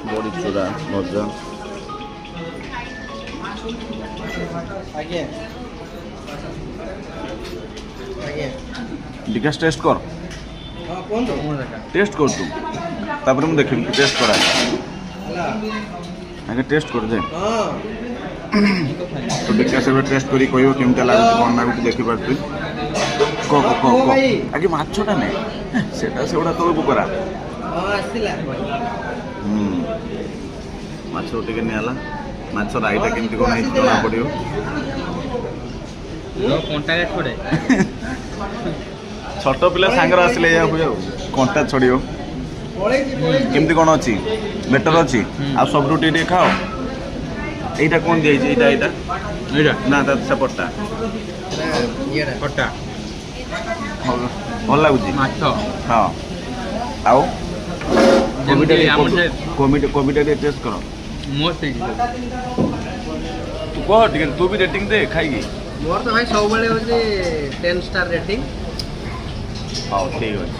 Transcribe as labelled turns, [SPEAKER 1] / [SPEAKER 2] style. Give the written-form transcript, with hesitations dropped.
[SPEAKER 1] ବଡ଼ି ଚୁରା ଭଜା।
[SPEAKER 2] ଆଜ୍ଞା ଆଜ୍ଞା
[SPEAKER 1] ବିକାଶ ଟେଷ୍ଟ କର,
[SPEAKER 2] ହଁ କୁହନ୍ତୁ
[SPEAKER 1] ଟେଷ୍ଟ କର ତୁ, ତାପରେ ମୁଁ ଦେଖିବି ଟେଷ୍ଟ କରା।
[SPEAKER 2] ହେଲା
[SPEAKER 1] ଆগে ଟେଷ୍ଟ କରିଦେ।
[SPEAKER 2] ହଁ
[SPEAKER 1] ତ ବିକାଶ ଏବେ ଟେଷ୍ଟ କରି କହିବ କେମିତି ଲାଗୁଛି କ'ଣ ଲାଗୁଛି ଦେଖିପାରୁଛି। କହ କହ କହ ଆଗେ ମାଛଟା ନେ, ସେଟା ସେଗୁଡ଼ା ତଳକୁ କରା।
[SPEAKER 2] ହଁ ଆସିଥିଲା
[SPEAKER 1] ମାଛ ଟିକେ ନିଆଲା, ମାଛ ରାଇଟା କେମିତି କ'ଣ ହେଇଛି ଜଣା ପଡ଼ିବ।
[SPEAKER 3] କଣ୍ଟାରେ ଛୋଡ଼େ
[SPEAKER 1] ଛୋଟ ପିଲା ସାଙ୍ଗରେ ଆସିଲେ ଏଇଆ ହୁଏ ଆଉ, କଣ୍ଟା ଛଡ଼ିବ। କେମିତି କ'ଣ ଅଛି, ବେଟର ଅଛି? ଆଉ ସବୁଠୁ ଟିକେ ଟିକେ ଖାଅ। এইটা কোন দিয়েছে? এইটা এইটা
[SPEAKER 3] ଏଇଟା
[SPEAKER 1] না তা সেপটটা
[SPEAKER 2] ଇଏଟା
[SPEAKER 3] ଖଟା
[SPEAKER 1] ଭଲ ଲାଗୁଛି
[SPEAKER 3] ମାଛ
[SPEAKER 1] ହଁ। ଆଉ କୋବିଟା
[SPEAKER 3] ଯେମିତି ଆମର ସେ
[SPEAKER 1] କୋବିଟା ଟିକେ ଟେଷ୍ଟ କର।
[SPEAKER 3] ମସ୍ତ ହେଇଛି।
[SPEAKER 1] ତୁ କହ ଟିକେ, ତୁ ବି ରେଟିଂ ଦେ ଖାଇକି।
[SPEAKER 2] ମୋର ତ ଭାଇ ସବୁବେଳେ ହେଉଛି 10 ଷ୍ଟାର ରେଟିଂ।
[SPEAKER 1] ହଉ ଠିକ୍ ଅଛି।